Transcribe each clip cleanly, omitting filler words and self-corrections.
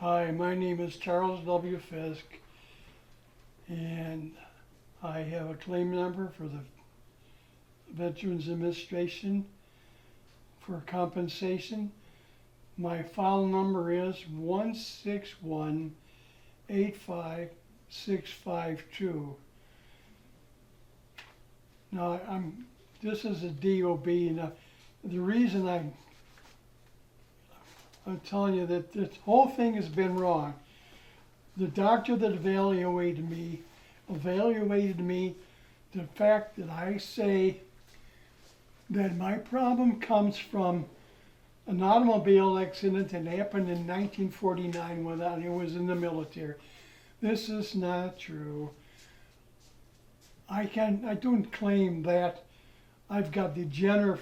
Hi, my name is CharlesW.Fiske, and I have a claim number for the Veterans Administration for compensation. My file number is 161-85652. Now, this is a DOB. Now, the reason I'm telling you that this whole thing has been wrong. The doctor that evaluated me the fact that I say that my problem comes from an automobile accident that happened in 1949 when I was in the military. This is not true. I don't claim that I've got degenerative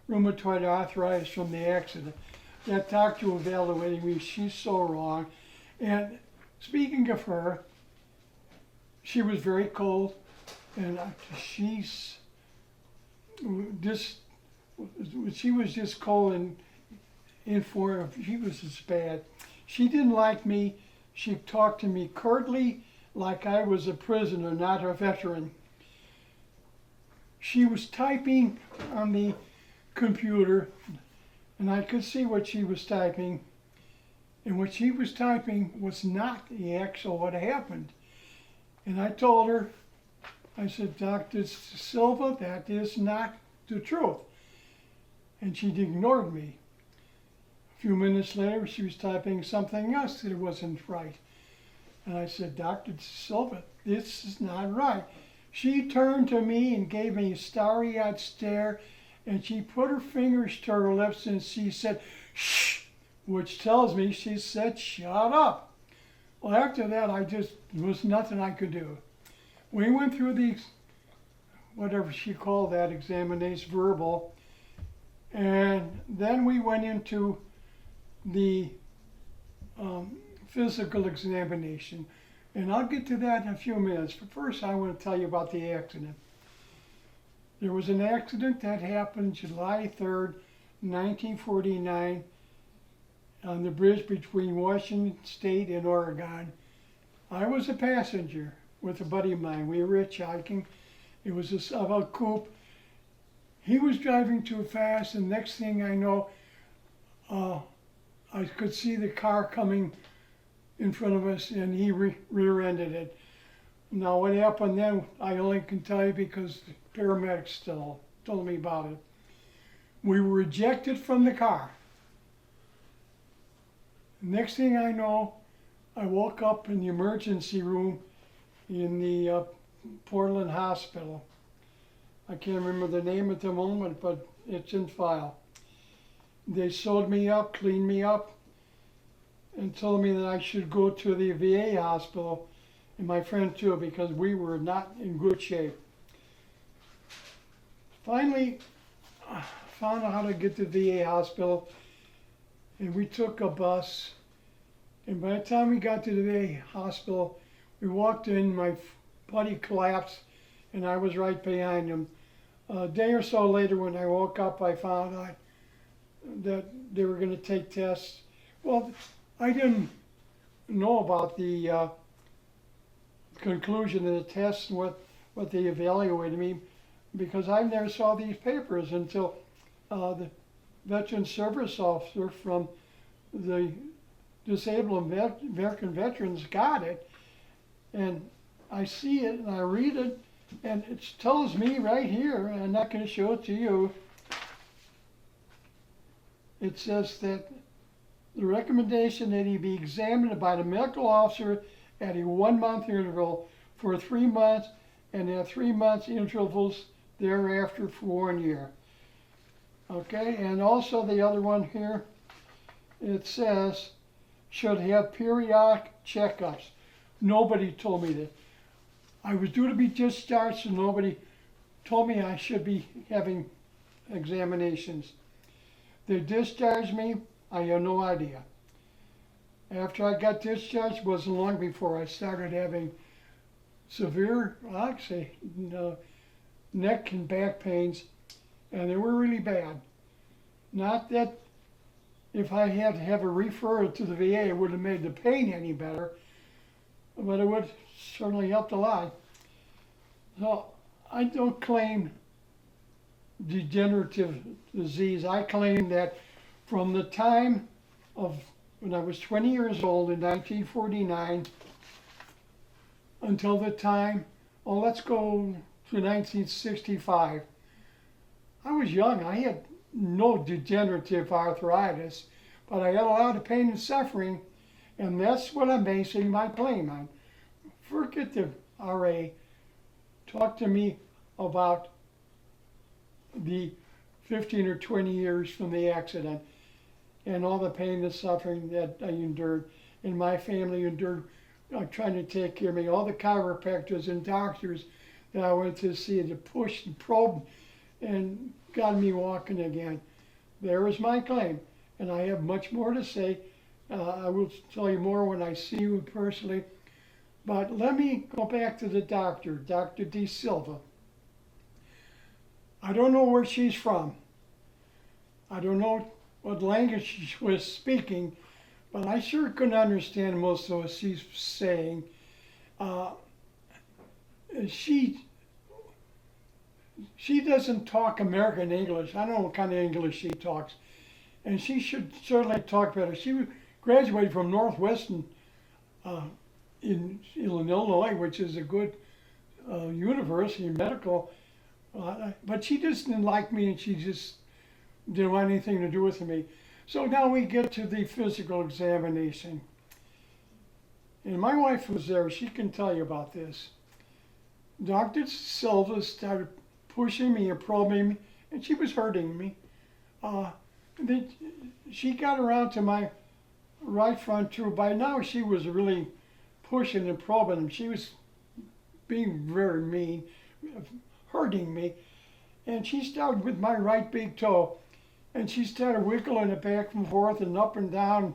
rheumatoid arthritis from the accident. That doctor who evaluated me, she's so wrong. And speaking of her, she was very cold, and she was just cold and informed. She was just bad. She didn't like me. She talked to me curtly, like I was a prisoner, not a veteran. She was typing on the computer, and I could see what she was typing. And what she was typing was not the actual what happened. And I told her, I said, Dr. Silva, that is not the truth. And she ignored me. A few minutes later, she was typing something else that wasn't right. And I said, Dr. Silva, this is not right. She turned to me and gave me a starry-eyed stare, and she put her fingers to her lips and she said, shh, which tells me she said, shut up. Well, after that, there was nothing I could do. We went through the, whatever she called that, examination, verbal, and then we went into the physical examination. And I'll get to that in a few minutes. But first, I want to tell you about the accident. There was an accident that happened July 3rd, 1949, on the bridge between Washington State and Oregon. I was a passenger with a buddy of mine. We were hitchhiking. It was a coupe. He was driving too fast, and next thing I know, I could see the car coming in front of us, and he rear-ended it. Now, what happened then, I only can tell you because the paramedics still told me about it. We were ejected from the car. Next thing I know, I woke up in the emergency room in the Portland Hospital. I can't remember the name at the moment, but it's in file. They sewed me up, cleaned me up, and told me that I should go to the VA hospital, and my friend too, because we were not in good shape. Finally, I found out how to get to the VA hospital, and we took a bus. And by the time we got to the VA hospital, we walked in, my buddy collapsed, and I was right behind him. A day or so later, when I woke up, I found out that they were going to take tests. Well, I didn't know about the conclusion of the tests and what they evaluated me, because I never saw these papers until the Veteran Service Officer from the Disabled American Veterans got it, and I see it and I read it, and it tells me right here, and I'm not going to show it to you. It says that the recommendation that he be examined by the medical officer at a 1-month interval for 3 months, and at 3 months intervals thereafter for 1 year. Okay, and also the other one here, it says should have periodic checkups. Nobody told me that. I was due to be discharged, and nobody told me I should be having examinations. They discharged me, I have no idea. After I got discharged, it wasn't long before I started having severe, actually, neck and back pains, and they were really bad. Not that if I had to have a referral to the VA, it wouldn't have made the pain any better, but it would certainly helped a lot. So I don't claim degenerative disease. I claim that from the time of when I was 20 years old in 1949 until the time, oh, let's go to 1965. I was young. I had no degenerative arthritis, but I had a lot of pain and suffering, and that's what I'm basing my claim on. Forget the RA. Talk to me about the 15 or 20 years from the accident and all the pain and suffering that I endured and my family endured trying to take care of me. All the chiropractors and doctors that I went to see to push and probe and got me walking again. There is my claim, and I have much more to say. I will tell you more when I see you personally. But let me go back to the doctor, Dr. DaSilva. I don't know where she's from. I don't know what language she was speaking, but I sure couldn't understand most of what she's saying. She doesn't talk American English. I don't know what kind of English she talks. And she should certainly talk better. She graduated from Northwestern in Illinois, which is a good university, medical. But she just didn't like me, and she just didn't want anything to do with me. So now we get to the physical examination. And my wife was there. She can tell you about this. Dr. Silva started pushing me and probing me, and she was hurting me. Then she got around to my right front too. By now she was really pushing and probing him. She was being very mean, hurting me. And she started with my right big toe, and she started wiggling it back and forth and up and down.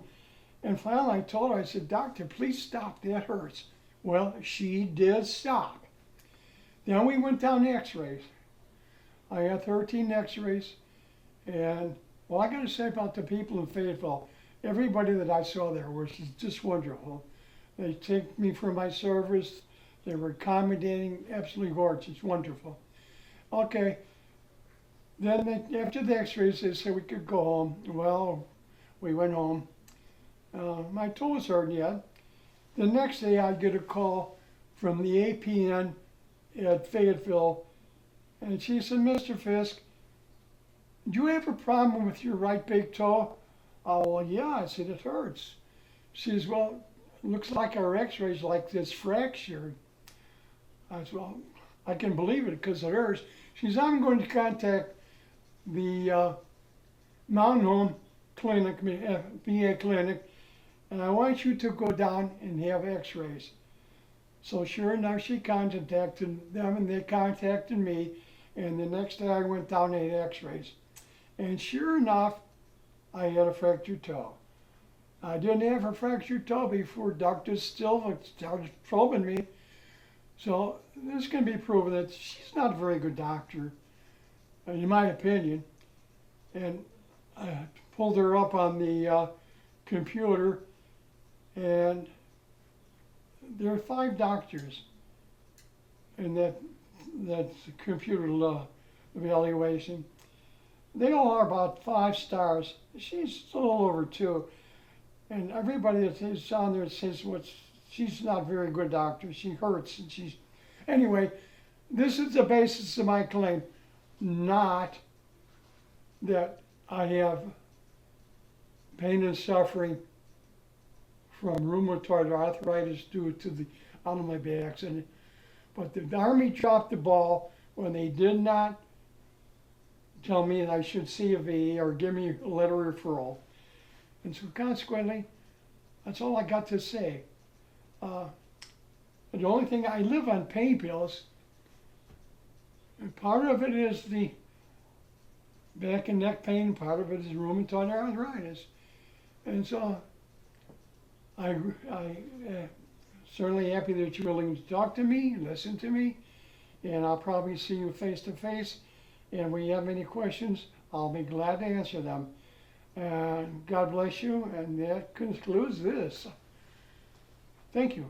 And finally I told her, I said, "Doctor, please stop, that hurts." Well, she did stop. Then we went down to X-rays. I had 13 X-rays, and well, I got to say about the people in Fayetteville, everybody that I saw there was just wonderful. They take me for my service. They were accommodating, absolutely gorgeous, wonderful. Okay, then after the X-rays, they said we could go home. Well, we went home. My toe was hurting yet. The next day, I get a call from the APN at Fayetteville, and she said, "Mr. Fiske, do you have a problem with your right big toe?" "Oh, well, yeah." I said, "It hurts." She says, "Well, it looks like our X-rays like this fractured." I said, "Well, I can believe it because it hurts." She says, "I'm going to contact the Mountain Home Clinic, VA clinic, and I want you to go down and have X-rays." So sure enough, she contacted them, and they contacted me. And the next day I went down and had X-rays. And sure enough, I had a fractured toe. I didn't have a fractured toe before Dr. Silva started probing me. So this can be proven that she's not a very good doctor, in my opinion. And I pulled her up on the computer, and there are 5 doctors in that computer evaluation. They all are about 5 stars. She's a little over 2. And everybody that is on there says she's not a very good doctor. She hurts, and she's... Anyway, this is the basis of my claim. Not that I have pain and suffering from rheumatoid arthritis due to the automobile accident. But the Army dropped the ball when they did not tell me that I should see a VA or give me a letter of referral. And so consequently, that's all I got to say. The only thing, I live on pain pills, and part of it is the back and neck pain, part of it is rheumatoid arthritis. And so I'm certainly happy that you're willing to talk to me, listen to me, and I'll probably see you face to face. And when you have any questions, I'll be glad to answer them. God bless you, and that concludes this. Thank you.